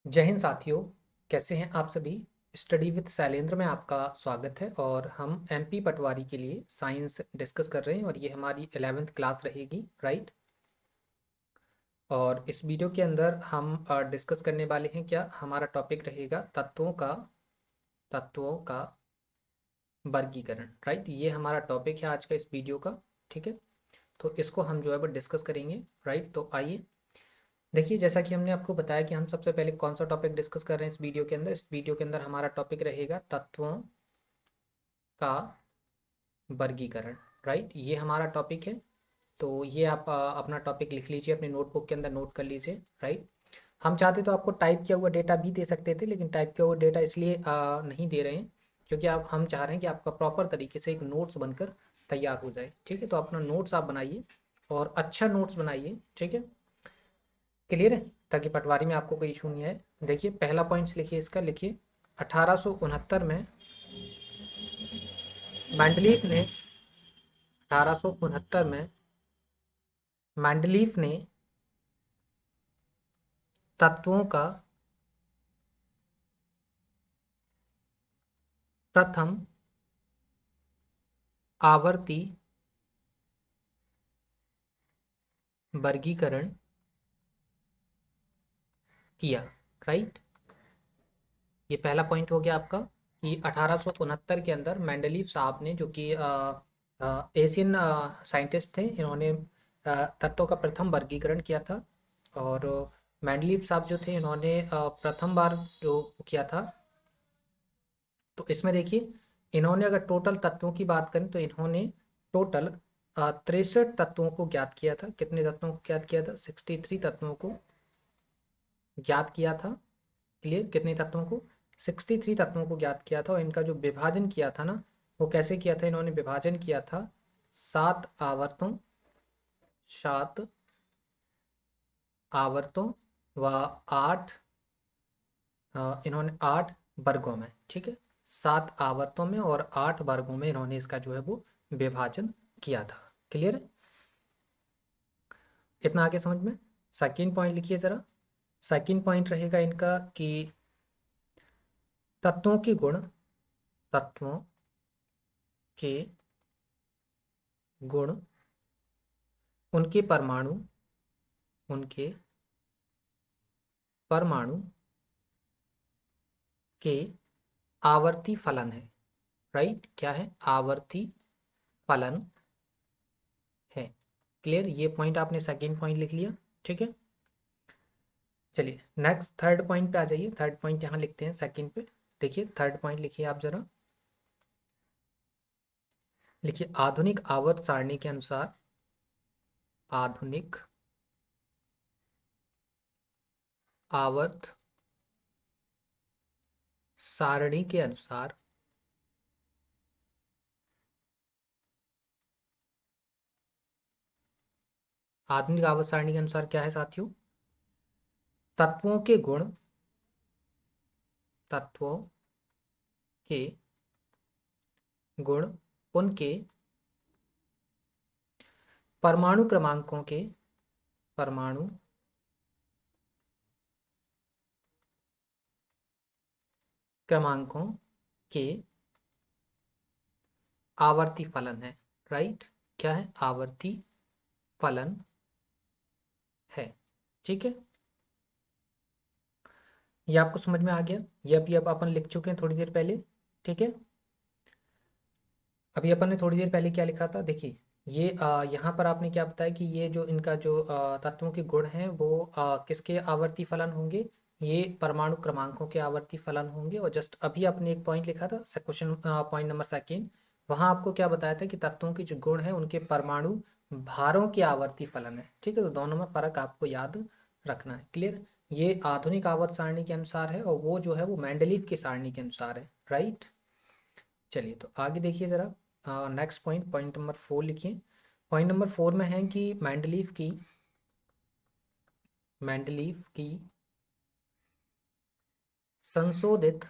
जय हिंद साथियों। कैसे हैं आप सभी। स्टडी विद शैलेंद्र में आपका स्वागत है और हम एमपी पटवारी के लिए साइंस डिस्कस कर रहे हैं और ये हमारी 11th क्लास रहेगी, राइट। और इस वीडियो के अंदर हम डिस्कस करने वाले हैं, क्या हमारा टॉपिक रहेगा तत्वों का वर्गीकरण, राइट। ये हमारा टॉपिक है आज का इस वीडियो का, ठीक है। तो इसको हम जो है वो डिस्कस करेंगे, राइट। तो आइए देखिए, जैसा कि हमने आपको बताया कि हम सबसे पहले कौन सा टॉपिक डिस्कस कर रहे हैं इस वीडियो के अंदर। इस वीडियो के अंदर हमारा टॉपिक रहेगा तत्वों का वर्गीकरण, राइट। ये हमारा टॉपिक है। तो ये आप अपना टॉपिक लिख लीजिए, अपने नोटबुक के अंदर नोट कर लीजिए, राइट। हम चाहते तो आपको टाइप किया हुआ डेटा भी दे सकते थे, लेकिन टाइप किया हुआ डेटा इसलिए नहीं दे रहे हैं क्योंकि आप हम चाह रहे हैं कि आपका प्रॉपर तरीके से एक नोट्स बनकर तैयार हो जाए, ठीक है। तो अपना नोट्स आप बनाइए और अच्छा नोट्स बनाइए, ठीक है। क्लियर है, ताकि पटवारी में आपको कोई इशू नहीं आए। देखिए पहला पॉइंट्स लिखिए, इसका लिखिए 1869 में मैंडलीफ ने 1869 में मैंडलीफ ने तत्वों का प्रथम आवर्ती वर्गीकरण किया, राइट। ये पहला पॉइंट हो गया आपका कि 1869 के अंदर मैंडलीफ साहब ने, जो कि एशियन साइंटिस्ट थे, इन्होंने तत्वों का प्रथम वर्गीकरण किया था। और मैंडलीफ साहब जो थे, इन्होंने प्रथम बार जो किया था, तो इसमें देखिए इन्होंने अगर टोटल तत्वों की बात करें तो इन्होंने टोटल 63 तत्वों को ज्ञात किया था। कितने तत्वों को ज्ञात किया था? 63 तत्वों को ज्ञात किया था। क्लियर, कितने तत्वों को? 63 तत्वों को ज्ञात किया था। और इनका जो विभाजन किया था ना, वो कैसे किया था? इन्होंने विभाजन किया था 7 आवर्तों, 7 आवर्तों व 8, इन्होंने 8 वर्गों में, ठीक है। 7 आवर्तों में और 8 वर्गों में इन्होंने इसका जो है वो विभाजन किया था। क्लियर है, इतना आगे समझ में। सेकंड पॉइंट लिखिए जरा। सेकंड पॉइंट रहेगा इनका कि तत्वों के गुण, तत्वों के गुण, उनके परमाणु, उनके परमाणु के आवर्ती फलन है, राइट। क्या है? आवर्ती फलन है। क्लियर, ये पॉइंट आपने सेकंड पॉइंट लिख लिया, ठीक है। चलिए नेक्स्ट थर्ड पॉइंट पे आ जाइए। थर्ड पॉइंट यहाँ लिखते हैं सेकंड पे। देखिए थर्ड पॉइंट लिखिए आप जरा। लिखिए आधुनिक आवर्त सारणी के अनुसार, आधुनिक आवर्त सारणी के अनुसार आधुनिक आवर्त सारणी के अनुसार क्या है साथियों? तत्वों के गुण, तत्वों के गुण, उनके परमाणु क्रमांकों के, परमाणु क्रमांकों के आवर्ती फलन है, राइट। क्या है? आवर्ती फलन है, ठीक है। ये आपको समझ में आ गया। ये अभी अब अपन लिख चुके हैं थोड़ी देर पहले, ठीक है। अभी अपन ने थोड़ी देर पहले क्या लिखा था? देखिए ये यहाँ पर आपने क्या बताया कि ये जो इनका जो तत्वों के गुण हैं वो किसके आवर्ती फलन होंगे? ये परमाणु क्रमांकों के आवर्ती फलन होंगे। और जस्ट अभी आपने एक पॉइंट लिखा था, क्वेश्चन पॉइंट नंबर सेकेंड, वहाँ आपको क्या बताया था कि तत्वों के जो गुण हैं उनके परमाणु भारों के आवर्ती फलन है, ठीक है। तो दोनों में फर्क आपको याद रखना है। क्लियर, ये आधुनिक आवर्त सारणी के अनुसार है और वो जो है वो मेंडलीव की सारणी के अनुसार है, राइट। चलिए तो आगे देखिए ज़रा। नेक्स्ट पॉइंट, पॉइंट नंबर 4 लिखिए। पॉइंट नंबर 4 में है कि मैंडलीव की संशोधित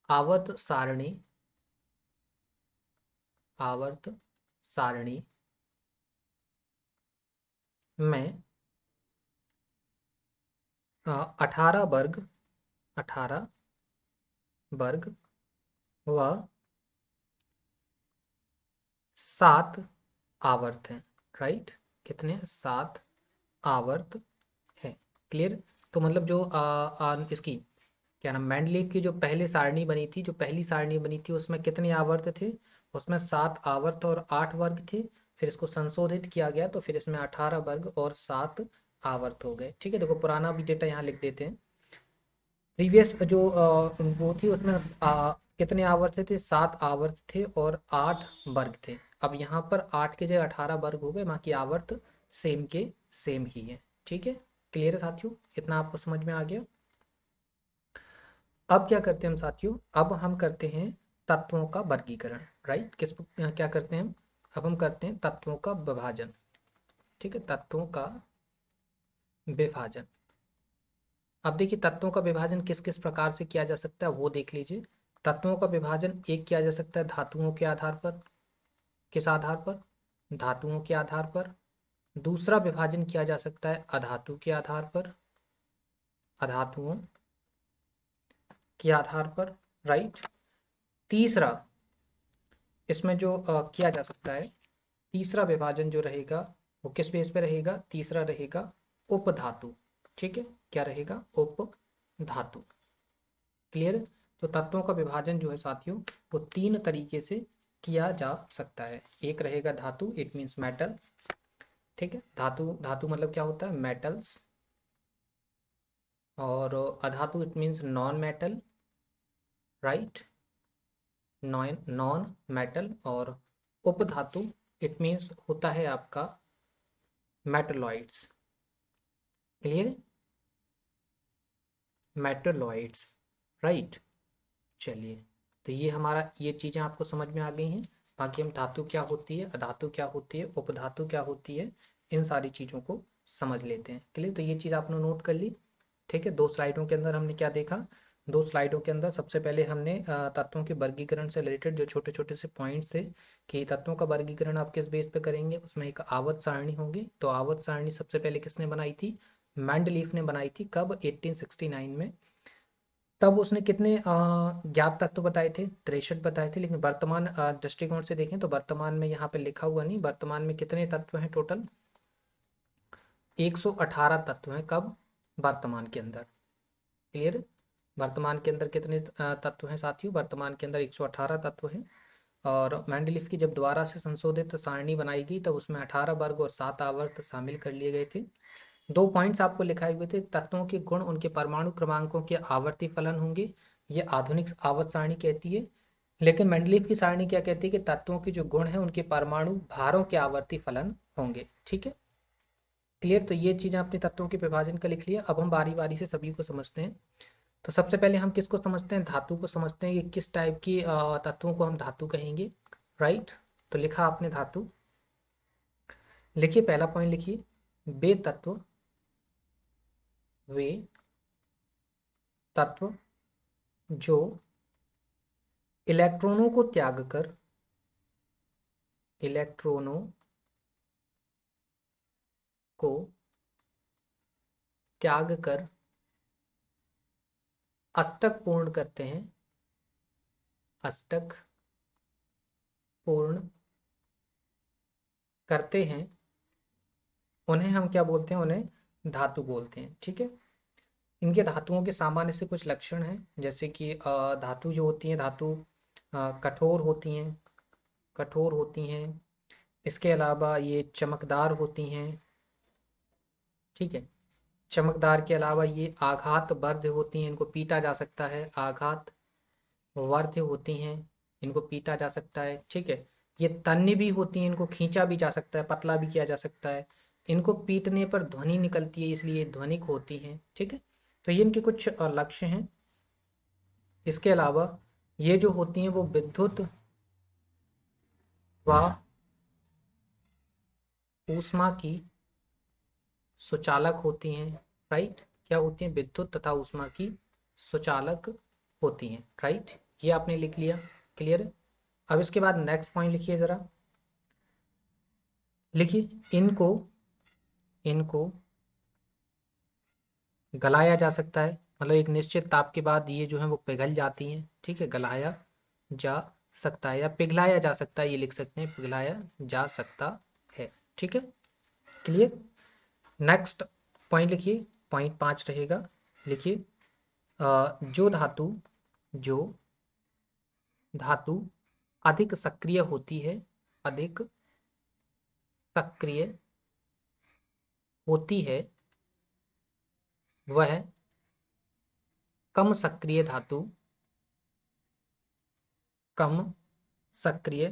आवर्त सारणी, आवर्त सारणी में 18 वर्ग, 18 वर्ग व 7 आवर्त हैं, राइट। कितने? 7 आवर्त है। क्लियर। तो मतलब जो इसकी क्या नाम, मेंडलीव की जो पहले सारणी बनी थी, जो पहली सारणी बनी थी, उसमें कितने आवर्त थे? उसमें 7 आवर्त और 8 वर्ग थे। फिर इसको संशोधित किया गया तो फिर इसमें 18 वर्ग और 7 आवर्त हो गए। ठीक है, देखो पुराना भी डेटा यहाँ लिख देते हैं। प्रीवियस जो वो थी उसमें कितने आवर्त थे? 7 आवर्त थे और 8 वर्ग थे। अब यहाँ पर 8 के जगह 18 वर्ग हो गए, बाकी आवर्त सेम के सेम ही है। ठीक है, क्लियर है साथियों? इतना आपको समझ में आ गया। अब क्या करते हैं हम साथियों? अब हम करते हैं तत्वों का वर्गीकरण, राइट। क्या करते हैं हम? अब हम करते हैं तत्वों का विभाजन। ठीक है, तत्वों का विभाजन। अब देखिए तत्वों का विभाजन किस किस प्रकार से किया जा सकता है वो देख लीजिए। तत्वों का विभाजन एक किया जा सकता है धातुओं के आधार पर। किस आधार पर? धातुओं के आधार पर। दूसरा विभाजन किया जा सकता है अधातु के आधार पर, अधातुओं के आधार पर, राइट। तीसरा इसमें जो किया जा सकता है, तीसरा विभाजन जो रहेगा वो किस बेस पे रहेगा? तीसरा रहेगा उपधातु। ठीक है, क्या रहेगा? उपधातु। क्लियर। तो तत्वों का विभाजन जो है साथियों वो 3 तरीके से किया जा सकता है। एक रहेगा धातु, इट मीन्स मेटल्स। ठीक है, धातु धातु मतलब क्या होता है? मेटल्स। और अधातु it means non metal, right, non non metal. और उपधातु इट मीन्स होता है आपका मेटलॉइड्स। Clear, metalloids, right. चलिए, तो ये हमारा ये चीज़ें आपको समझ में आ गई हैं। बाकी हम धातु क्या होती है, अधातु क्या होती है, उपधातु क्या होती है, इन सारी चीज़ों को समझ लेते हैं। क्लियर, तो ये चीज़ आपने नोट कर ली। ठीक है, 2 स्लाइडों के अंदर हमने क्या देखा? 2 स्लाइडों के अंदर सबसे पहले हमने तत्वों के वर्गीकरण से रिलेटेड जो छोटे छोटे से पॉइंट्स थे कि तत्वों का वर्गीकरण आप किस बेस पे करेंगे। उसमें एक आवर्त सारणी होगी। तो आवर्त सारणी सबसे पहले किसने बनाई थी? मेंडलीफ ने बनाई थी। कब? 1869 में। तब उसने कितने ज्ञात तत्व बताए थे? 63 बताए थे। लेकिन वर्तमान दृष्टिकोण से देखें तो वर्तमान में यहाँ पे लिखा हुआ नहीं, वर्तमान में कितने तत्व हैं टोटल? 118 तत्व हैं। कब? वर्तमान के अंदर। क्लियर। वर्तमान के अंदर कितने तत्व हैं साथियों? वर्तमान के अंदर 118 तत्व हैं। और मेंडलीफ की जब दोबारा से संशोधित सारणी बनाई गई तब उसमें 18 वर्ग और 7 आवर्त शामिल कर लिए गए थे। 2 पॉइंट्स आपको लिखाए हुए थे, तत्वों के गुण उनके परमाणु क्रमांकों के आवर्ती फलन होंगे, ये आधुनिक आवर्त सारणी कहती है। लेकिन मेंडलीफ की सारणी क्या कहती है कि तत्वों के जो गुण है उनके परमाणु भारों के आवर्ती फलन होंगे। ठीक है, क्लियर। तो ये चीज़ें आपने तत्वों के विभाजन का लिख लिया। अब हम बारी बारी से सभी को समझते हैं। तो सबसे पहले हम किसको समझते हैं? धातु को समझते हैं कि किस टाइप की तत्वों को हम धातु कहेंगे, राइट। तो लिखा आपने धातु। लिखिए पहला पॉइंट लिखिए, वे तत्व, वे तत्व जो इलेक्ट्रॉनों को त्याग कर, इलेक्ट्रॉनों को त्याग कर अष्टक पूर्ण करते हैं, अष्टक पूर्ण करते हैं, उन्हें हम क्या बोलते हैं? उन्हें धातु बोलते हैं। ठीक है, इनके धातुओं के सामान्य से कुछ लक्षण हैं, जैसे कि धातु जो होती हैं, धातु कठोर होती हैं, कठोर होती हैं। इसके अलावा ये चमकदार होती हैं। ठीक है, चमकदार के अलावा ये आघात वर्ध होती हैं, इनको पीटा जा सकता है, आघात वर्ध होती हैं, इनको पीटा जा सकता है। ठीक है, ये तन्य भी होती हैं, इनको खींचा भी जा सकता है, पतला भी किया जा सकता है। इनको पीटने पर ध्वनि निकलती है इसलिए ये ध्वनिक होती हैं। ठीक है, तो ये इनके कुछ लक्ष्य हैं। इसके अलावा ये जो होती हैं वो विद्युत व ऊष्मा की सुचालक होती हैं, राइट। क्या होती हैं? विद्युत तथा ऊष्मा की सुचालक होती हैं, राइट। ये आपने लिख लिया। क्लियर है। अब इसके बाद नेक्स्ट पॉइंट लिखिए जरा। लिखिए, इनको इनको गलाया जा सकता है, मतलब एक निश्चित ताप के बाद ये जो है वो पिघल जाती हैं, ठीक है, गलाया जा सकता है या पिघलाया जा सकता है, ये लिख सकते हैं पिघलाया जा सकता है, ठीक है, क्लियर। नेक्स्ट पॉइंट लिखिए, पॉइंट 5 रहेगा, लिखिए जो धातु, जो धातु अधिक सक्रिय होती है, अधिक सक्रिय होती है, वह कम सक्रिय धातु, कम सक्रिय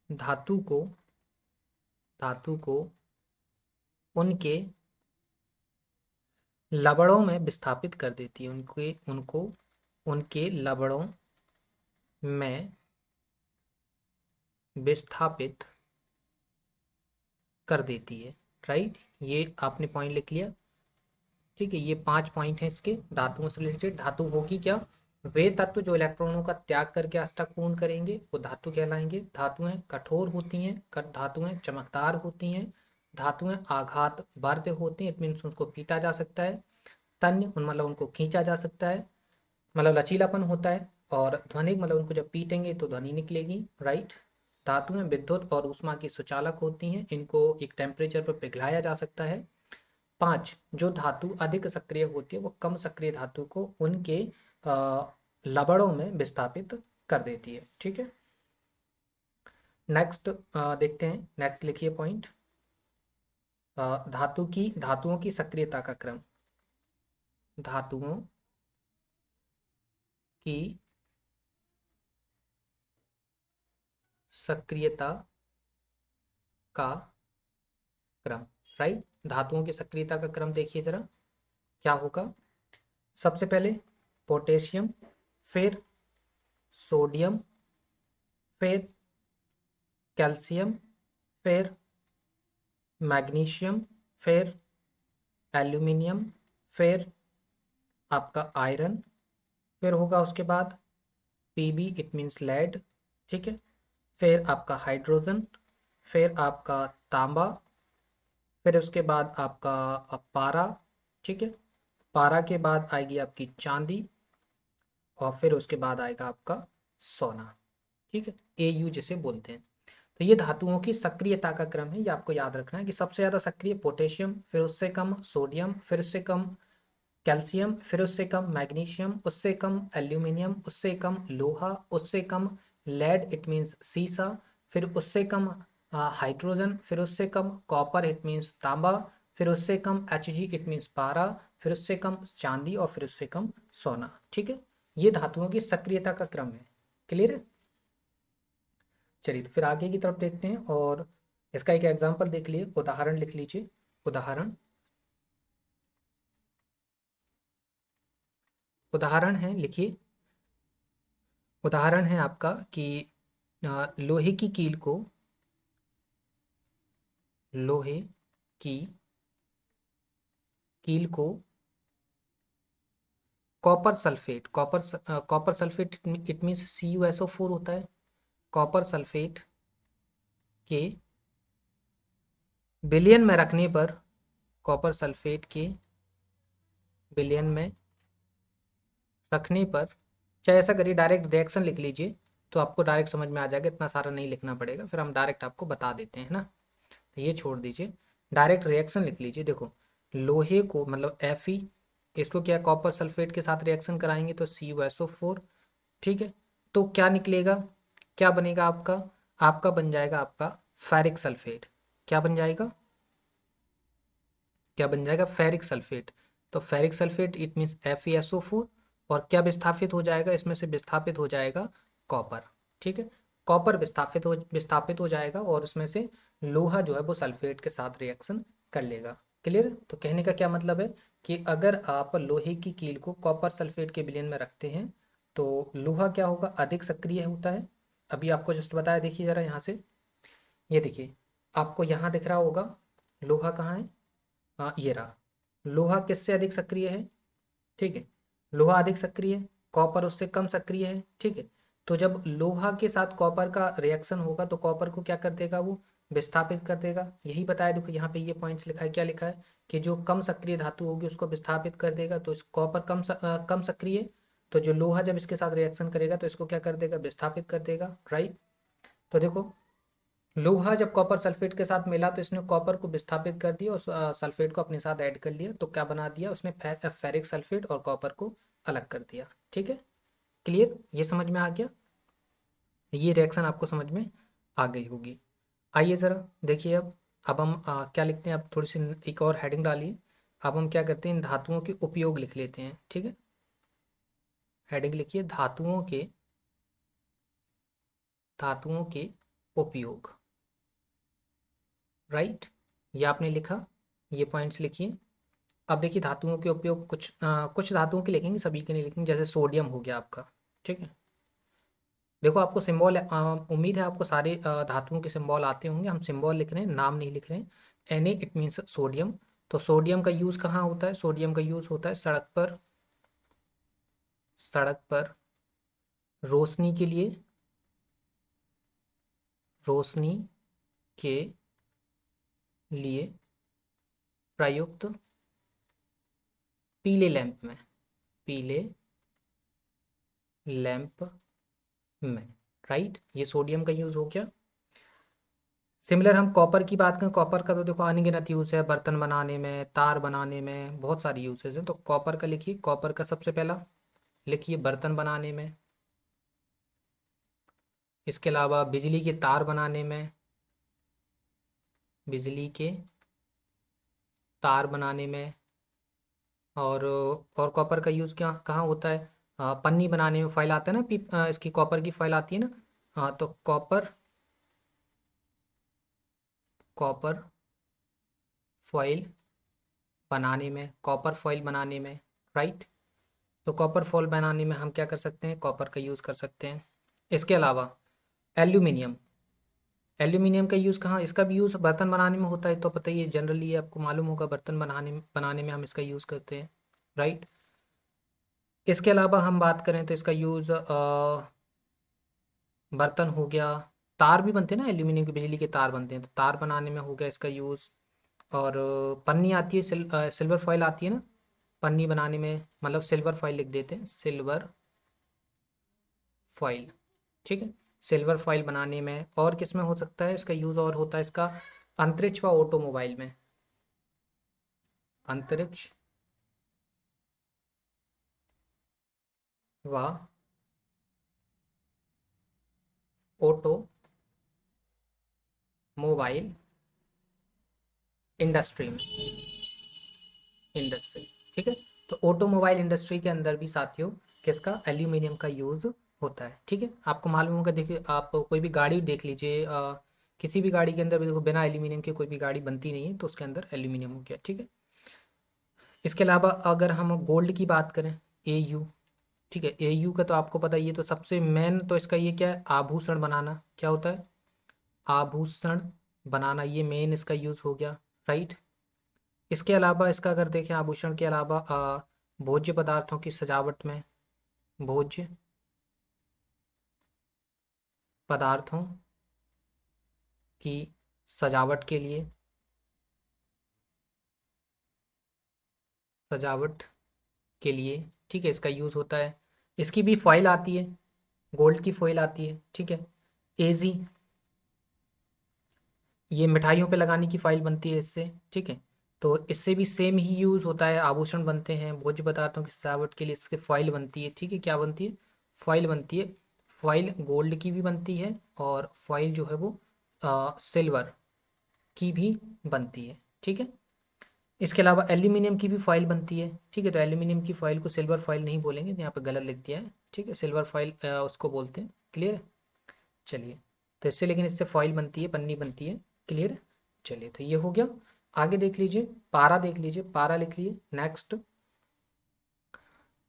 धातु को, धातु को उनके लवणों में विस्थापित कर देती है, उनके उनको उनके लवणों में विस्थापित कर देती है, राइट। ये आपने पॉइंट लिख लिया, ठीक है। ये 5 पॉइंट हैं इसके धातुओं से रिलेटेड। धातु होगी क्या? वे तत्व जो इलेक्ट्रॉनों का त्याग करके अष्टक पूर्ण करेंगे वो धातु कहलाएंगे। धातुएं कठोर होती हैं, धातुएं चमकदार होती हैं, धातुएं आघात बाध्य होती हैं, इट मीन्स उनको पीटा जा सकता है। तन्य मतलब उनको खींचा जा सकता है, मतलब लचीलापन होता है। और ध्वनिक मतलब उनको जब पीटेंगे तो ध्वनि निकलेगी, राइट। धातुएं विद्युत और ऊष्मा की सुचालक होती हैं, इनको एक टेम्परेचर पर पिघलाया जा सकता है। 5, जो धातु अधिक सक्रिय होती है वो कम सक्रिय धातु को उनके लवणों में विस्थापित कर देती है, ठीक है। नेक्स्ट देखते हैं, नेक्स्ट लिखिए पॉइंट, धातुओं की सक्रियता का क्रम, धातुओं की सक्रियता का क्रम, राइट। धातुओं की सक्रियता का क्रम देखिए जरा क्या होगा। सबसे पहले पोटेशियम, फिर सोडियम, फिर कैल्शियम, फिर मैग्नीशियम, फिर एल्यूमिनियम, फिर आपका आयरन, फिर होगा उसके बाद पीबी इट मीन्स लेड, ठीक है। फिर आपका हाइड्रोजन, फिर आपका तांबा, फिर उसके बाद आपका पारा, ठीक है। पारा के बाद आएगी आपकी चांदी, और फिर उसके बाद आएगा आपका सोना, ठीक है, एयू जिसे बोलते हैं। तो ये धातुओं की सक्रियता का क्रम है, ये आपको याद रखना है कि सबसे ज़्यादा सक्रिय पोटेशियम, फिर उससे कम सोडियम, फिर उससे कम कैल्शियम, फिर उससे कम मैग्नीशियम, उससे कम एल्यूमिनियम, उससे कम लोहा, उससे कम लेड इट मीन्स सीसा, फिर उससे कम हाइड्रोजन, फिर उससे कम कॉपर इट मीन्स तांबा, फिर उससे कम Hg इट मीन्स पारा, फिर उससे कम चांदी, और फिर उससे कम सोना, ठीक है। ये धातुओं की सक्रियता का क्रम है, क्लियर है। चलिए तो फिर आगे की तरफ देखते हैं, और इसका एक एग्जांपल देख लिए, उदाहरण लिख लीजिए। उदाहरण, उदाहरण है, लिखिए। उदाहरण है आपका कि लोहे की कील को, लोहे की कील को copper sulphate, copper sulphate it means CuSO4 होता है। कॉपर सल्फेट के विलयन में रखने पर, कॉपर सल्फेट के विलयन में रखने पर, चाहे ऐसा करिए डायरेक्ट रिएक्शन लिख लीजिए तो आपको डायरेक्ट समझ में आ जाएगा, इतना सारा नहीं लिखना पड़ेगा, फिर हम डायरेक्ट आपको बता देते हैं ना, तो ये छोड़ दीजिए, डायरेक्ट रिएक्शन लिख लीजिए। देखो लोहे को मतलब Fe, इसको क्या कॉपर सल्फेट के साथ रिएक्शन कराएंगे तो CuSO4, ठीक है। तो क्या निकलेगा, क्या बनेगा आपका, आपका बन जाएगा आपका फेरिक सल्फेट। क्या बन जाएगा, क्या बन जाएगा, फेरिक सल्फेट। तो ferric sulphate it means FeSO4, और क्या विस्थापित हो जाएगा, इसमें से विस्थापित हो जाएगा कॉपर, ठीक है। कॉपर विस्थापित हो जाएगा, और उसमें से लोहा जो है वो सल्फेट के साथ रिएक्शन कर लेगा, क्लियर। तो कहने का क्या मतलब है कि अगर आप लोहे की कील को कॉपर सल्फेट के विलयन में रखते हैं तो लोहा क्या होगा, अधिक सक्रिय होता है। अभी आपको जस्ट बताया, देखिए जरा यहाँ से, ये देखिए आपको यहाँ दिख रहा होगा लोहा कहाँ है, हाँ ये रहा। लोहा किससे अधिक सक्रिय है, ठीक है, लोहा अधिक सक्रिय है, कॉपर उससे कम सक्रिय है, ठीक है। तो जब लोहा के साथ कॉपर का रिएक्शन होगा तो कॉपर को क्या कर देगा, वो विस्थापित कर देगा। यही बताया, देखो यहाँ पे ये पॉइंट्स लिखा है, क्या लिखा है कि जो कम सक्रिय धातु होगी उसको विस्थापित कर देगा। तो इस कॉपर कम सक्रिय, तो जो लोहा जब इसके साथ रिएक्शन करेगा तो इसको क्या कर देगा, विस्थापित कर देगा, राइट। तो देखो लोहा जब कॉपर सल्फेट के साथ मिला तो इसने कॉपर को विस्थापित कर दिया और सल्फेट को अपने साथ ऐड कर लिया, तो क्या बना दिया उसने, फेरिक सल्फेट और कॉपर को अलग कर दिया। ठीक है, क्लियर, ये समझ में आ गया, ये रिएक्शन आपको समझ में आ गई होगी। आइए ज़रा देखिए अब हम क्या लिखते हैं, अब थोड़ी सी एक और हेडिंग डालिए। अब हम क्या करते हैं, इन धातुओं के उपयोग लिख लेते हैं। ठीक है, हेडिंग लिखिए, धातुओं के उपयोग, राइट। ये आपने लिखा, ये पॉइंट्स लिखिए। अब देखिए धातुओं के उपयोग, कुछ धातुओं के लिखेंगे, सभी के नहीं लिखेंगे। जैसे सोडियम हो गया आपका, ठीक है। देखो आपको सिंबल, उम्मीद है आपको सारे धातुओं के सिंबल आते होंगे। हम सिंबल लिख रहे हैं, नाम नहीं लिख रहे हैं। Na it means sodium. तो सोडियम का यूज़ कहाँ होता है, सोडियम का यूज़ होता है सड़क पर रोशनी के लिए, रोशनी के लिए प्रयुक्त पीले लैंप में, पीले लैंप में, राइट। ये सोडियम का यूज़ हो गया। सिमिलर हम कॉपर की बात करें, कॉपर का तो देखो अनगिनत यूज़ है, बर्तन बनाने में, तार बनाने में, बहुत सारी यूजेस हैं। तो कॉपर का लिखिए, कॉपर का सबसे पहला लिखिए बर्तन बनाने में। इसके अलावा बिजली के तार बनाने में, बिजली के तार बनाने में। और कॉपर का यूज़ क्या कहाँ होता है, पन्नी बनाने में, फाइल आता है ना, इसकी कॉपर की फाइल आती है ना। हाँ, तो कॉपर कॉपर फॉइल बनाने में, कॉपर फॉइल बनाने में, राइट। तो कॉपर फॉइल बनाने में हम क्या कर सकते हैं, कॉपर का यूज़ कर सकते हैं। इसके अलावा एल्यूमिनियम, एल्यूमिनियम का यूज़ कहाँ, इसका भी यूज़ बर्तन बनाने में होता है, तो पता ही है, जनरली आपको मालूम होगा, बर्तन बनाने में हम इसका यूज़ करते हैं, राइट। इसके अलावा हम बात करें तो इसका यूज़ बर्तन हो गया, तार भी बनते हैं ना, एल्यूमिनियम के बिजली के तार बनते हैं, तो तार बनाने में हो गया इसका यूज़। और पन्नी आती है, सिल्वर फॉइल आती है ना, पन्नी बनाने में, मतलब सिल्वर फॉइल लिख देते हैं, सिल्वर फॉइल, ठीक है। सिल्वर फॉइल बनाने में, और किस में हो सकता है इसका यूज़, और होता है इसका अंतरिक्ष व ऑटोमोबाइल में, अंतरिक्ष व ऑटोमोबाइल इंडस्ट्री में, इंडस्ट्री, ठीक है। तो ऑटोमोबाइल इंडस्ट्री के अंदर भी साथियों किसका, एल्यूमिनियम का यूज़ होता है, ठीक है। आपको मालूम होगा, देखिए आप कोई भी गाड़ी देख लीजिए, किसी भी गाड़ी के अंदर भी देखो, बिना एल्यूमिनियम के कोई भी गाड़ी बनती नहीं है, तो उसके अंदर एल्यूमिनियम हो गया, ठीक है। इसके अलावा अगर हम गोल्ड की बात करें, AU, ठीक है, AU का तो आपको पता ही है, तो सबसे मेन तो इसका ये क्या है, आभूषण बनाना, क्या होता है, आभूषण बनाना, ये मेन इसका यूज़ हो गया, राइट। इसके अलावा इसका अगर देखें, आभूषण के अलावा भोज्य पदार्थों की सजावट में, भोज्य पदार्थों की सजावट के लिए, सजावट के लिए, ठीक है, इसका यूज़ होता है। इसकी भी फॉइल आती है, गोल्ड की फॉइल आती है, ठीक है। एजी, ये मिठाइयों पे लगाने की फाइल बनती है इससे, ठीक है। तो इससे भी सेम ही यूज़ होता है, आभूषण बनते हैं, भोज्य पदार्थों की सजावट के लिए इसकी फाइल बनती है, ठीक है। क्या बनती है, फाइल बनती है। फाइल गोल्ड की भी बनती है, और फाइल जो है वो सिल्वर की भी बनती है, ठीक है। इसके अलावा एल्यूमिनियम की भी फाइल बनती है, ठीक है। तो एल्यूमिनियम की फाइल को सिल्वर फाइल नहीं बोलेंगे, यहाँ पे गलत लिख दिया है, ठीक है, सिल्वर फाइल उसको बोलते हैं, क्लियर है। चलिए, तो इससे, लेकिन इससे फॉइल बनती है, पन्नी बनती है, क्लियर है। चलिए, तो ये हो गया। आगे देख लीजिए, पारा देख लीजिए, पारा लिख लिए, नेक्स्ट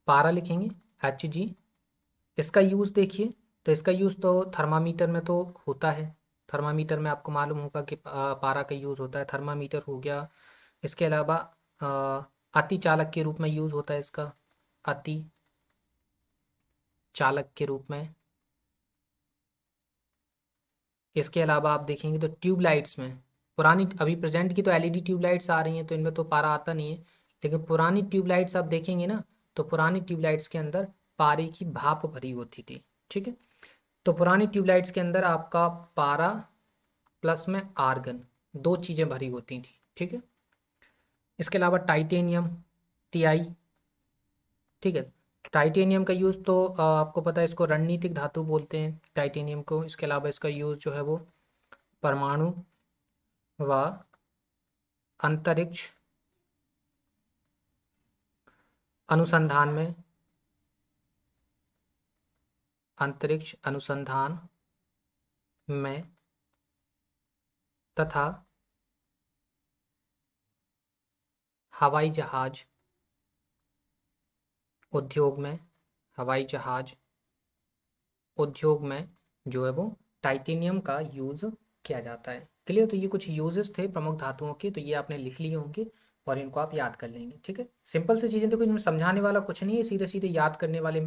पारा लिखेंगे, Hg। इसका यूज़ देखिए, तो इसका यूज़ तो थर्मामीटर में तो होता है, थर्मामीटर में आपको मालूम होगा कि पारा का यूज़ होता है, थर्मामीटर हो गया। इसके अलावा अति चालक के रूप में यूज़ होता है इसका, अति चालक के रूप में, इसके अलावा आप देखेंगे तो ट्यूबलाइट्स में पुरानी, अभी प्रेजेंट की तो एलईडी ट्यूबलाइट्स आ रही हैं तो इनमें तो पारा आता नहीं है, लेकिन पुरानी ट्यूबलाइट्स आप देखेंगे ना, तो पुरानी ट्यूबलाइट्स के अंदर पारे की भाप भरी होती थी। ठीक है, तो पुरानी ट्यूबलाइट्स के अंदर आपका पारा प्लस में आर्गन, दो चीज़ें भरी होती थी। ठीक है, इसके अलावा टाइटेनियम, टीआई। ठीक है, टाइटेनियम का यूज़ तो आपको पता है, इसको रणनीतिक धातु बोलते हैं टाइटेनियम को। इसके अलावा इसका यूज़ जो है वो परमाणु व अंतरिक्ष अनुसंधान में, अंतरिक्ष अनुसंधान में तथा हवाई जहाज उद्योग में, हवाई जहाज उद्योग में जो है वो टाइटेनियम का यूज़ किया जाता है। क्लियर, तो ये कुछ यूजेस थे प्रमुख धातुओं के, तो ये आपने लिख लिए होंगे और इनको आप याद कर लेंगे। ठीक है, सिंपल सी चीज़ें, देखो इनमें समझाने वाला कुछ नहीं है, सीधे सीधे याद करने वाले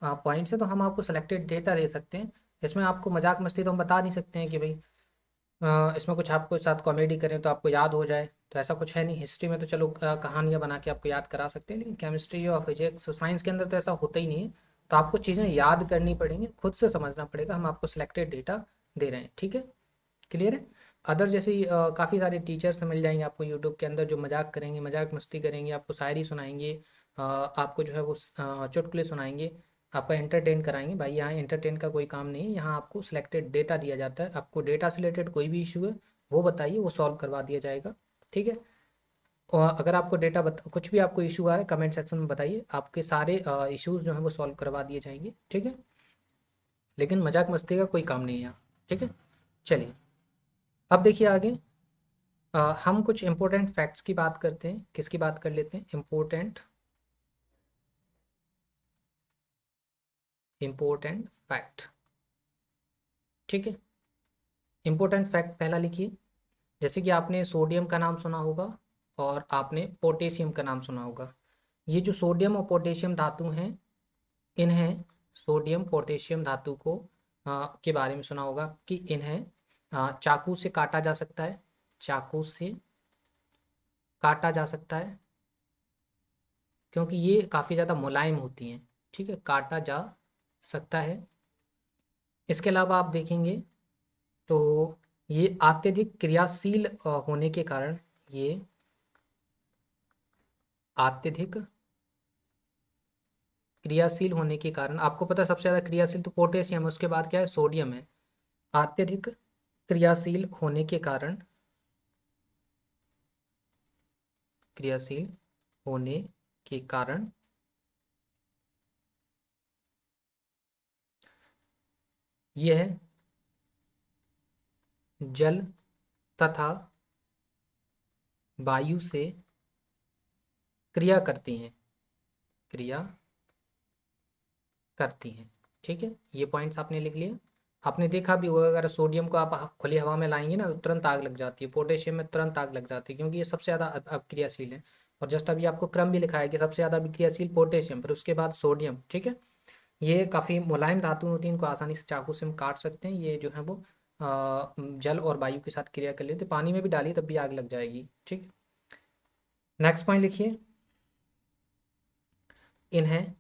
पॉइंट्स है। तो हम आपको सिलेक्टेड डेटा दे सकते हैं, इसमें आपको मजाक मस्ती तो हम बता नहीं सकते हैं कि भाई इसमें कुछ आपको साथ कॉमेडी करें तो आपको याद हो जाए, तो ऐसा कुछ है नहीं। हिस्ट्री में तो चलो कहानियाँ बना के आपको याद करा सकते हैं, लेकिन केमिस्ट्री और फिजिक्स और साइंस के अंदर तो ऐसा होता ही नहीं है। तो आपको चीज़ें याद करनी पड़ेंगी, खुद से समझना पड़ेगा, हम आपको सिलेक्टेड डेटा दे रहे हैं। ठीक है, क्लियर है। अदर जैसे काफ़ी सारे टीचर्स मिल जाएंगे आपको यूट्यूब के अंदर जो मजाक करेंगे, मजाक मस्ती करेंगे, आपको शायरी सुनाएंगे, आपको जो है वो चुटकुले सुनाएंगे, आपका एंटरटेन कराएंगे। भाई यहाँ एंटरटेन का कोई काम नहीं है, यहाँ आपको सिलेक्टेड डेटा दिया जाता है। आपको डेटा से रिलेटेड कोई भी इशू है वो बताइए, वो सॉल्व करवा दिया जाएगा। ठीक है, और अगर आपको कुछ भी आपको इशू आ रहा है कमेंट सेक्शन में बताइए, आपके सारे इश्यूज जो हैं वो सॉल्व करवा दिए जाएंगे। ठीक है, लेकिन मजाक मस्ती का कोई काम नहीं है यहाँ। ठीक है, चलिए अब देखिए आगे, हम कुछ इंपॉर्टेंट फैक्ट्स की बात करते हैं। किसकी बात कर लेते हैं? Important, important fact. ठीक है, इम्पोर्टेंट फैक्ट पहला लिखिए। जैसे कि आपने सोडियम का नाम सुना होगा और आपने पोटेशियम का नाम सुना होगा। ये जो सोडियम और पोटेशियम धातु हैं, इन्हें सोडियम पोटेशियम धातु को के बारे में सुना होगा कि इन्हें चाकू से काटा जा सकता है, चाकू से काटा जा सकता है, क्योंकि ये काफ़ी ज़्यादा मुलायम होती हैं। ठीक है, काटा जा सकता है। इसके अलावा आप देखेंगे तो ये अत्यधिक क्रियाशील होने के कारण, ये अत्यधिक क्रियाशील होने के कारण, आपको पता है सबसे ज़्यादा क्रियाशील तो पोटेशियम है, उसके बाद क्या है? सोडियम है। अत्यधिक क्रियाशील होने के कारण, क्रियाशील होने के कारण यह जल तथा वायु से क्रिया करती हैं, क्रिया करती हैं। ठीक है, ये पॉइंट्स आपने लिख लिया। आपने देखा भी होगा अगर सोडियम को आप खुली हवा में लाएंगे ना तो तुरंत आग लग जाती है, पोटेशियम में तुरंत आग लग जाती है, क्योंकि ये सबसे ज़्यादा अक्रियाशील है। और जस्ट अभी आपको क्रम भी लिखा है कि सबसे ज़्यादा अभिक्रियाशील पोटेशियम, फिर उसके बाद सोडियम। ठीक है, ये काफ़ी मुलायम धातु होती हैं, इनको आसानी से चाकू से हम काट सकते हैं। ये जो है वो जल और वायु के साथ क्रिया कर लेते, पानी में भी डालिए तब भी आग लग जाएगी। ठीक है, नेक्स्ट पॉइंट लिखिए। इन्हें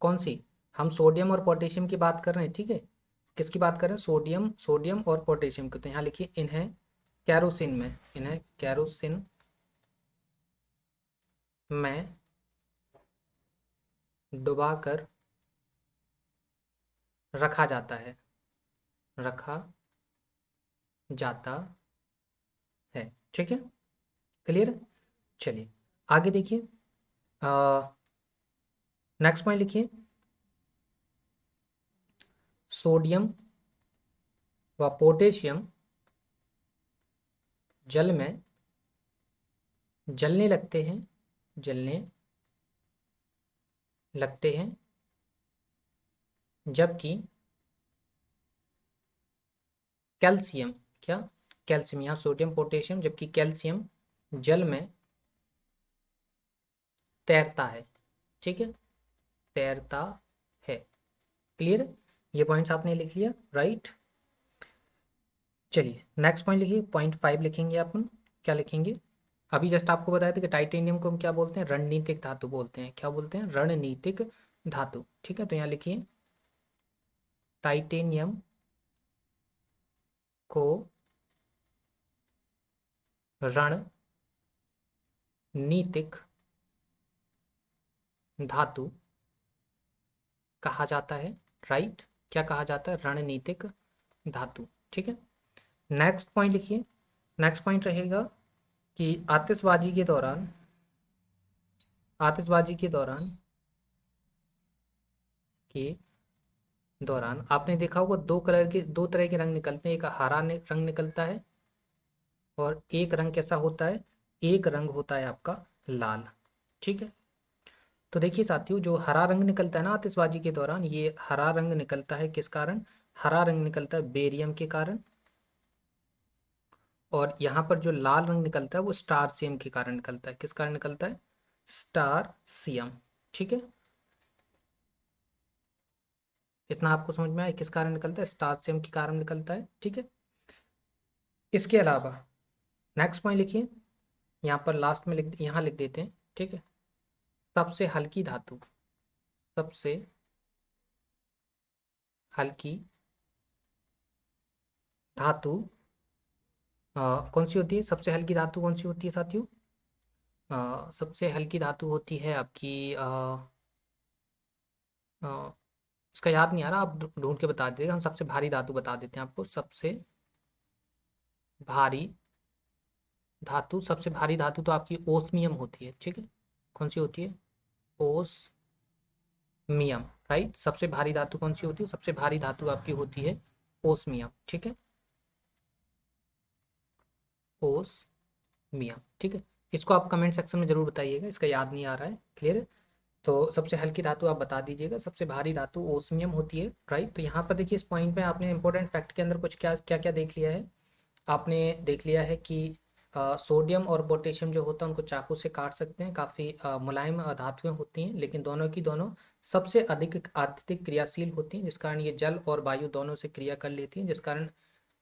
कौन सी, हम सोडियम और पोटेशियम की बात कर रहे हैं। ठीक है, किसकी बात कर रहे हैं? सोडियम, सोडियम और पोटेशियम की। तो यहाँ लिखिए इन्हें कैरोसिन में, इन्हें कैरोसिन में डुबाकर रखा जाता है, रखा जाता है। ठीक है, क्लियर। चलिए आगे देखिए, नेक्स्ट पॉइंट लिखिए। सोडियम व पोटेशियम जल में जलने लगते हैं, जलने लगते हैं, जबकि कैल्शियम, क्या? कैल्शियम, यहाँ सोडियम पोटेशियम, जबकि कैल्शियम जल में तैरता है। ठीक है, तैरता है। क्लियर, ये पॉइंट्स आपने लिख लिया, राइट। चलिए नेक्स्ट पॉइंट लिखिए, पॉइंट 5 लिखेंगे अपन। क्या लिखेंगे? अभी जस्ट आपको बताया था कि टाइटेनियम को हम क्या बोलते हैं? रणनीतिक धातु बोलते हैं। क्या बोलते हैं? रणनीतिक धातु। ठीक है, तो यहाँ लिखिए टाइटेनियम को रणनीतिक धातु कहा जाता है। राइट, क्या कहा जाता है? रणनीतिक धातु। ठीक है, नेक्स्ट पॉइंट लिखिए। नेक्स्ट पॉइंट रहेगा कि आतिशबाजी के दौरान आपने देखा होगा दो तरह के रंग निकलते हैं। एक हरा रंग निकलता है और एक रंग कैसा होता है? एक रंग होता है आपका लाल। ठीक है, तो देखिए साथियों, जो हरा रंग निकलता है ना आतिशबाजी के दौरान, ये हरा रंग निकलता है किस कारण? हरा रंग निकलता है बेरियम के कारण। और यहाँ पर जो लाल रंग निकलता है वो स्टारसियम के कारण निकलता है। किस कारण निकलता है? स्टारसियम। ठीक है, इतना आपको समझ में आया किस कारण निकलता है? स्टारसियम के कारण निकलता है। ठीक है, इसके अलावा नेक्स्ट पॉइंट लिखिए, यहाँ पर लास्ट में यहाँ लिख देते हैं। ठीक है, सबसे हल्की धातु, सबसे हल्की धातु कौन सी होती है? सबसे हल्की धातु कौन सी होती है साथियों? सबसे हल्की धातु होती है आपकी अ, इसका याद नहीं आ रहा, आप ढूंढ के बता दीजिएगा। हम सबसे भारी धातु बता देते हैं आपको। सबसे भारी धातु, सबसे भारी धातु तो आपकी ओस्मियम होती है। ठीक है, कौन सी होती है? ओस्मियम। राइट, सबसे भारी धातु कौन सी होती है? सबसे भारी धातु आपकी होती है ओस्मियम। ठीक है, ओस्मियम। ठीक है, इसको आप कमेंट सेक्शन में जरूर बताइएगा, इसका याद नहीं आ रहा है। क्लियर है? तो सबसे हल्की धातु आप बता दीजिएगा, सबसे भारी धातु ओस्मियम होती है। राइट, तो यहाँ पर देखिए इस पॉइंट पे आपने इंपॉर्टेंट फैक्ट के अंदर कुछ क्या क्या क्या देख लिया है। आपने देख लिया है कि सोडियम और पोटेशियम जो होता है उनको चाकू से काट सकते हैं। काफ़ी मुलायम धातुएं होती हैं, लेकिन दोनों की दोनों सबसे अधिक अत्यधिक क्रियाशील होती हैं, जिस कारण ये जल और वायु दोनों से क्रिया कर लेती हैं, जिस कारण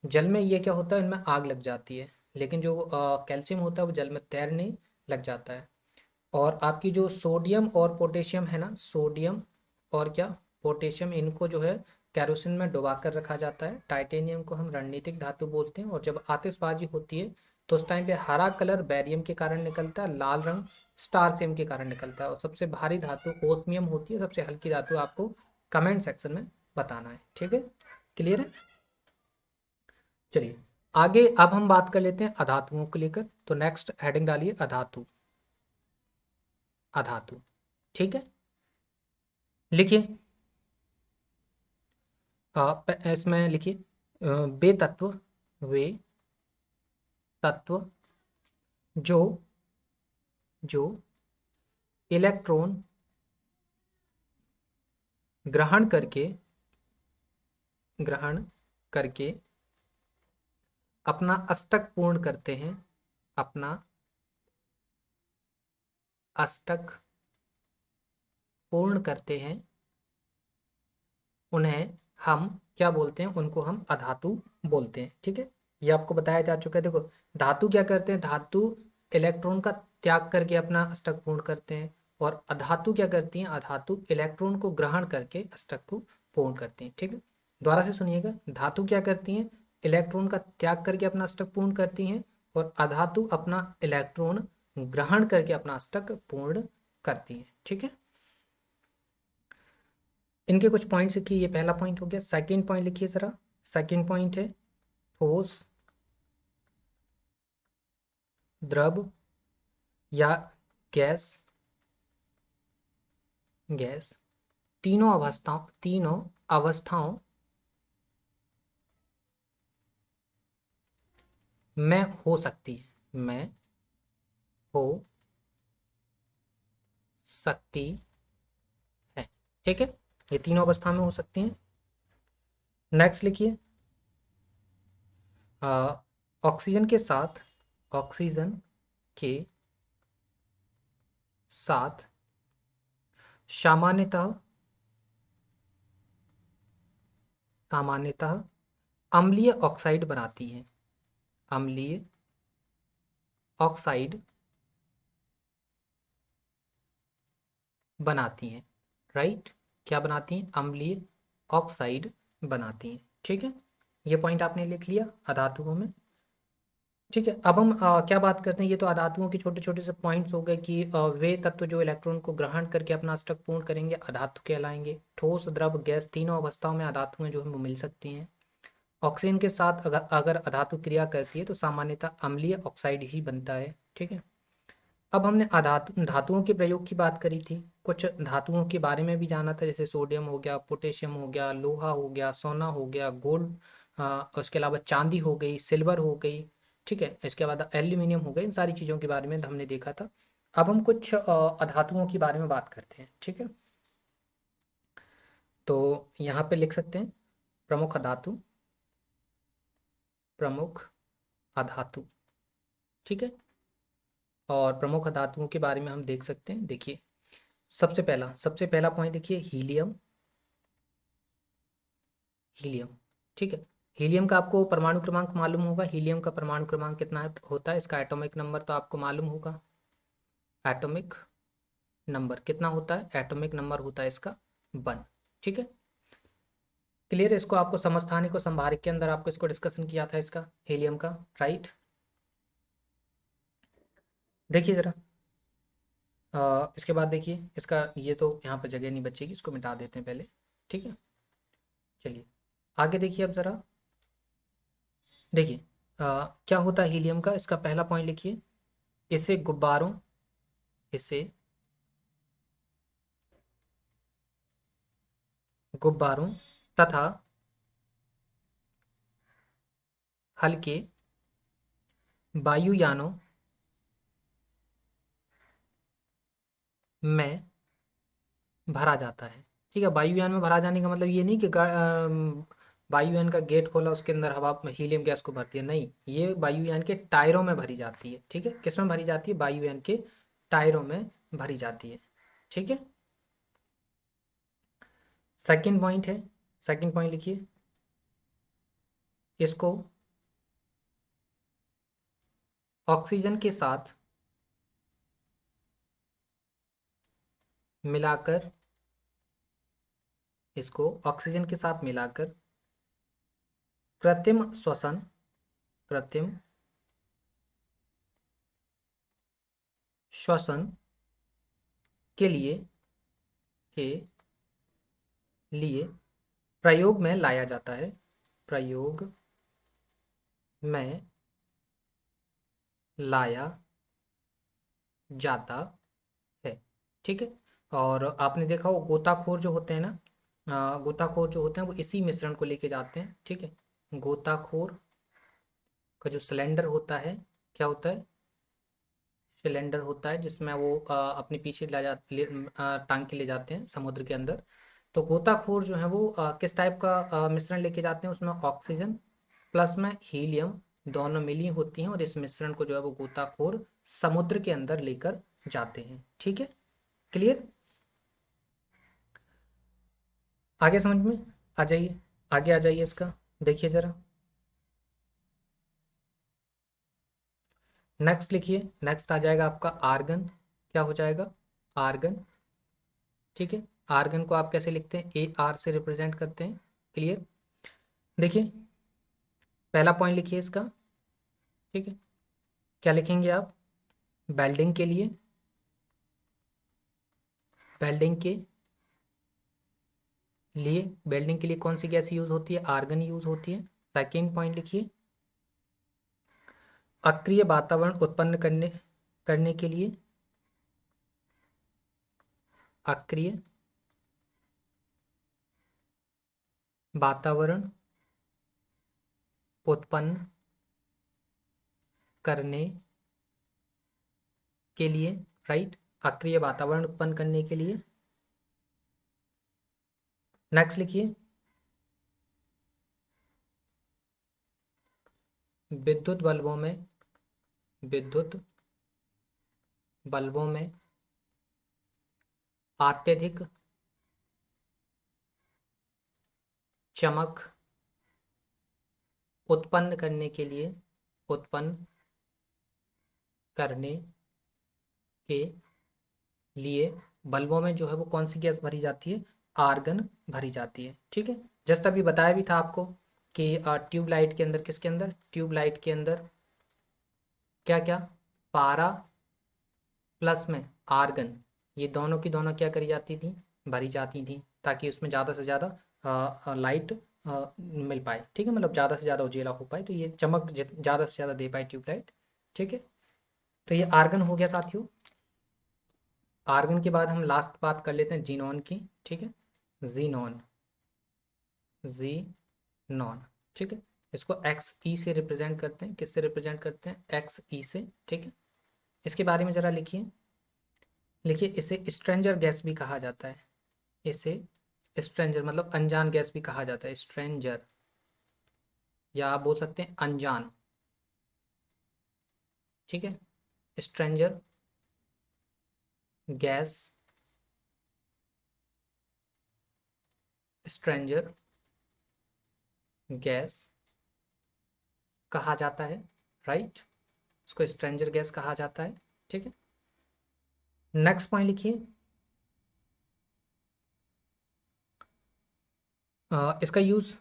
जल में ये क्या होता है? इनमें आग लग जाती है। लेकिन जो कैल्शियम होता है वो जल में तैरने लग जाता है। और आपकी जो सोडियम और पोटेशियम है ना, सोडियम और क्या, पोटेशियम, इनको जो है कैरोसिन में डुबा कर रखा जाता है। टाइटेनियम को हम रणनीतिक धातु बोलते हैं। और जब आतिशबाजी होती है तो उस टाइम पे हरा कलर बैरियम के कारण निकलता है, लाल रंग स्टारसियम के कारण निकलता है। और सबसे भारी धातु ओस्मियम होती है, सबसे हल्की धातु आपको कमेंट सेक्शन में बताना है। ठीक है, क्लियर है? चलिए आगे अब हम बात कर लेते हैं अधातुओं को लेकर। तो नेक्स्ट हेडिंग डालिए अधातु। अधातु। ठीक है, लिखिए इसमें लिखिए वे तत्व, वे तत्व जो जो इलेक्ट्रॉन ग्रहण करके अपना अष्टक पूर्ण करते हैं, अपना अष्टक पूर्ण करते हैं, उन्हें हम क्या बोलते हैं? उनको हम अधातु बोलते हैं। ठीक है, ये आपको बताया जा चुका है। देखो, धातु क्या करते हैं? धातु इलेक्ट्रॉन का त्याग करके अपना अष्टक पूर्ण करते हैं। और अधातु क्या करती हैं? अधातु इलेक्ट्रॉन को ग्रहण करके अष्टक को पूर्ण करती हैं। ठीक है, दोबारा से सुनिएगा। धातु क्या करती हैं? इलेक्ट्रॉन का त्याग करके अपना अष्टक पूर्ण करती हैं। और अधातु अपना इलेक्ट्रॉन ग्रहण करके अपना अष्टक पूर्ण करती हैं। ठीक है, इनके कुछ पॉइंट्स लिखिए। ये पहला पॉइंट हो गया। सेकंड पॉइंट लिखिए जरा। सेकंड पॉइंट है ठोस, द्रव या गैस। गैस तीनों अवस्थाओं में हो सकती है, में हो सकती है। ठीक है, ये तीनों अवस्था में हो सकती हैं। नेक्स्ट लिखिए अ, ऑक्सीजन के साथ, ऑक्सीजन के साथ सामान्यतः सामान्यतः अम्लीय ऑक्साइड बनाती हैं, अम्लीय ऑक्साइड बनाती हैं, राइट। क्या बनाती हैं? अम्लीय ऑक्साइड बनाती हैं, ठीक है। ये पॉइंट आपने लिख लिया अधातुओं में, ठीक है। अब हम क्या बात करते हैं, ये तो अधातुओं के छोटे छोटे से पॉइंट्स हो गए कि वे तत्व जो इलेक्ट्रॉन को ग्रहण करके अपना अष्टक पूर्ण करेंगे अधातु कहलाएंगे। ठोस, द्रव, गैस तीनों अवस्थाओं में अधातुएं जो है वो मिल सकती हैं। ऑक्सीजन के साथ अगर अगर अधातु क्रिया करती है तो सामान्यतः अम्लीय ऑक्साइड ही बनता है, ठीक है। अब हमने अधातु धातुओं के प्रयोग की बात करी थी, कुछ धातुओं के बारे में भी जाना था, जैसे सोडियम हो गया, पोटेशियम हो गया, लोहा हो गया, सोना हो गया, गोल्ड, उसके अलावा चांदी हो गई, सिल्वर हो गई, ठीक है। इसके बाद एल्यूमिनियम हो गई। इन सारी चीज़ों के बारे में हमने देखा था। अब हम कुछ अधातुओं के बारे में बात करते हैं, ठीक है। तो यहाँ पे लिख सकते हैं प्रमुख अधातु, प्रमुख अधातु, ठीक है। और प्रमुख धातुओं के बारे में हम देख सकते हैं। देखिए, सबसे पहला पॉइंट देखिए, हीलियम, हीलियम, ठीक है। हीलियम का आपको परमाणु क्रमांक मालूम होगा। हीलियम का परमाणु क्रमांक कितना होता है? इसका एटॉमिक नंबर तो आपको मालूम होगा। एटॉमिक नंबर कितना होता है? एटॉमिक नंबर होता है इसका 1, ठीक है। क्लियर है? इसको आपको समस्थानिक और संभारिक के अंदर आपको इसको डिस्कशन किया था, इसका हीलियम का, राइट। देखिए जरा, इसके बाद देखिए इसका, ये तो यहाँ पर जगह नहीं बचेगी, इसको मिटा देते हैं पहले, ठीक है। चलिए आगे देखिए अब जरा, देखिए क्या होता है हीलियम का। इसका पहला पॉइंट लिखिए, इसे गुब्बारों, इसे गुब्बारों तथा हल्के वायुयानों में भरा जाता है, ठीक है। वायुयान में भरा जाने का मतलब ये नहीं कि वायुयान का गेट खोला, उसके अंदर हवा हीलियम गैस को भरती है, नहीं। ये वायुयान के टायरों में भरी जाती है, ठीक है। किस में भरी जाती है? वायुयान के टायरों में भरी जाती है, ठीक है। सेकंड पॉइंट है, सेकंड पॉइंट लिखिए, इसको ऑक्सीजन के साथ मिलाकर, इसको ऑक्सीजन के साथ मिलाकर कृत्रिम श्वसन, कृत्रिम श्वसन के लिए, के लिए प्रयोग में लाया जाता है, प्रयोग में लाया जाता है, ठीक है। और आपने देखा हो गोताखोर जो होते हैं ना, गोताखोर जो होते हैं वो इसी मिश्रण को लेके जाते हैं, ठीक है। गोताखोर का जो सिलेंडर होता है, क्या होता है? सिलेंडर होता है जिसमें वो अपने पीछे टांग के ले जाते हैं समुद्र के अंदर। तो गोताखोर जो है वो किस टाइप का मिश्रण लेके जाते हैं? उसमें ऑक्सीजन प्लस में हीलियम दोनों मिली होती हैं, और इस मिश्रण को जो है वो गोताखोर समुद्र के अंदर लेकर जाते हैं, ठीक है। क्लियर? आगे समझ में आ जाइए, आगे आ जाइए इसका, देखिए जरा। नेक्स्ट लिखिए, नेक्स्ट आ जाएगा आपका आर्गन। क्या हो जाएगा? आर्गन, ठीक है। आर्गन को आप कैसे लिखते हैं? AR से रिप्रेजेंट करते हैं। क्लियर? देखिए पहला पॉइंट लिखिए इसका, ठीक है। क्या लिखेंगे आप? वेल्डिंग के लिए, वेल्डिंग के लिए, वेल्डिंग के लिए कौन सी गैस यूज होती है? आर्गन यूज होती है। सेकेंड पॉइंट लिखिए, अक्रिय वातावरण उत्पन्न करने करने के लिए, अक्रिय वातावरण उत्पन्न करने के लिए, राइट। अक्रिय वातावरण उत्पन्न करने के लिए। नेक्स्ट लिखिए, विद्युत बल्बों में, विद्युत बल्बों में अत्यधिक चमक उत्पन्न करने के लिए, उत्पन्न करने के लिए बल्बों में जो है वो कौन सी गैस भरी जाती है, आर्गन भरी जाती है। ठीक है, जस्ट अभी बताया भी था आपको कि ट्यूबलाइट के अंदर, किसके अंदर, ट्यूबलाइट के अंदर क्या क्या, पारा प्लस में आर्गन, ये दोनों की दोनों क्या करी जाती थी, भरी जाती थी, ताकि उसमें ज़्यादा से ज़्यादा लाइट मिल पाए। ठीक है, मतलब ज़्यादा से ज़्यादा उजेला हो पाए, तो ये चमक ज़्यादा से ज़्यादा दे पाए ट्यूबलाइट। ठीक है, तो ये आर्गन हो गया साथियों। आर्गन के बाद हम लास्ट बात कर लेते हैं जीनॉन की। ठीक है, जीनॉन, जीनॉन। ठीक है, इसको एक्स ई से रिप्रेजेंट करते हैं, किससे रिप्रेजेंट करते हैं, एक्स ई से। ठीक है, इसके बारे में ज़रा लिखिए। लिखिए, इसे स्ट्रेंजर गैस भी कहा जाता है। इसे स्ट्रेंजर मतलब अनजान गैस भी कहा जाता है, स्ट्रेंजर, या आप बोल सकते हैं अनजान। ठीक है, स्ट्रेंजर गैस, स्ट्रेंजर गैस कहा जाता है, राइट, इसको स्ट्रेंजर गैस कहा जाता है। ठीक है, नेक्स्ट पॉइंट लिखिए। इसका यूज,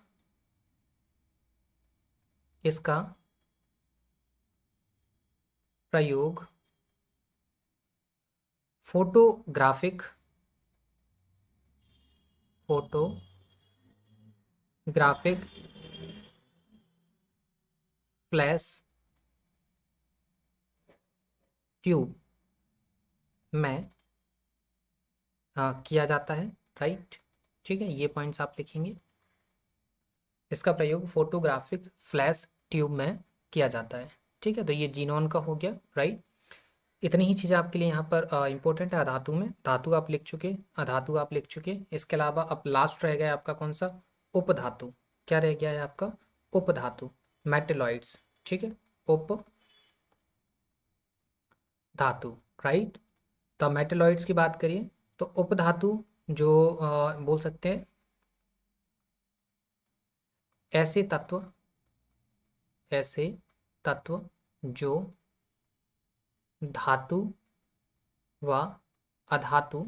इसका प्रयोग फोटोग्राफिक, फोटोग्राफिक फ्लैश ट्यूब में किया जाता है, राइट। ठीक है, ये पॉइंट्स आप लिखेंगे। इसका प्रयोग फोटोग्राफिक फ्लैश ट्यूब में किया जाता है। ठीक है, तो ये जीनॉन का हो गया, राइट। इतनी ही चीज़ें आपके लिए यहाँ पर इंपॉर्टेंट है। अधातु में, धातु आप लिख चुके, अधातु आप लिख चुके। इसके अलावा अब लास्ट रह गया है आपका कौन सा, उपधातु। क्या रह गया है आपका, उपधातु, मेटेलॉइड्स। ठीक है, उप धातु, राइट। तो मेटेलॉइड्स की बात करिए तो उपधातु जो बोल सकते हैं ऐसे तत्व, ऐसे तत्व जो धातु व अधातु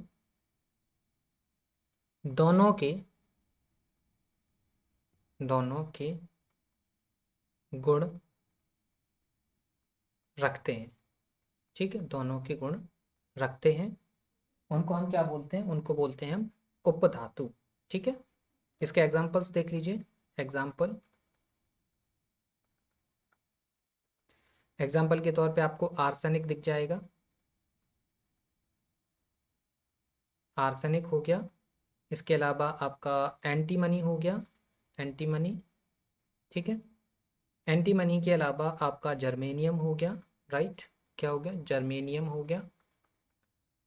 दोनों के, दोनों के गुण रखते हैं। ठीक है, दोनों के गुण रखते हैं, उनको हम क्या बोलते हैं, उनको बोलते हैं हम उपधातु। ठीक है, इसके एग्जांपल्स देख लीजिए। एग्जांपल, एग्जांपल के तौर पे आपको आर्सेनिक दिख जाएगा, आर्सेनिक हो गया। इसके अलावा आपका एंटीमनी हो गया, एंटीमनी। ठीक है, एंटीमनी के अलावा आपका जर्मेनियम हो गया, राइट। क्या हो गया, जर्मेनियम हो गया।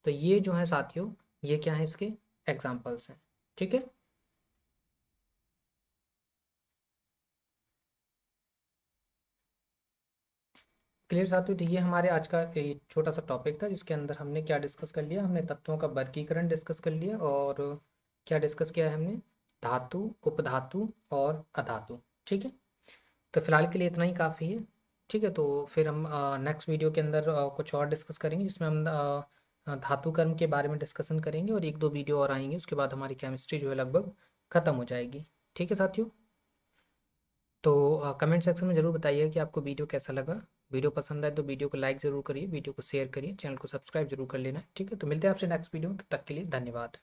तो ये जो है साथियों, ये क्या है, इसके एग्जांपल्स हैं। ठीक है, क्लियर साथियों। तो ये हमारे आज का एक छोटा सा टॉपिक था, जिसके अंदर हमने क्या डिस्कस कर लिया, हमने तत्वों का वर्गीकरण डिस्कस कर लिया, और क्या डिस्कस किया है हमने, धातु, उपधातु और अधातु। ठीक है, तो फिलहाल के लिए इतना ही काफ़ी है। ठीक है, तो फिर हम नेक्स्ट वीडियो के अंदर कुछ और डिस्कस करेंगे, जिसमें हम धातु कर्म के बारे में डिस्कशन करेंगे, और एक दो वीडियो और आएंगे, उसके बाद हमारी केमिस्ट्री जो है लगभग ख़त्म हो जाएगी। ठीक है साथियों, तो कमेंट सेक्शन में ज़रूर बताइए कि आपको वीडियो कैसा लगा। वीडियो पसंद आए तो वीडियो को लाइक ज़रूर करिए, वीडियो को शेयर करिए, चैनल को सब्सक्राइब जरूर कर लेना। ठीक है, तो मिलते हैं आपसे नेक्स्ट वीडियो में, तब तक के लिए धन्यवाद।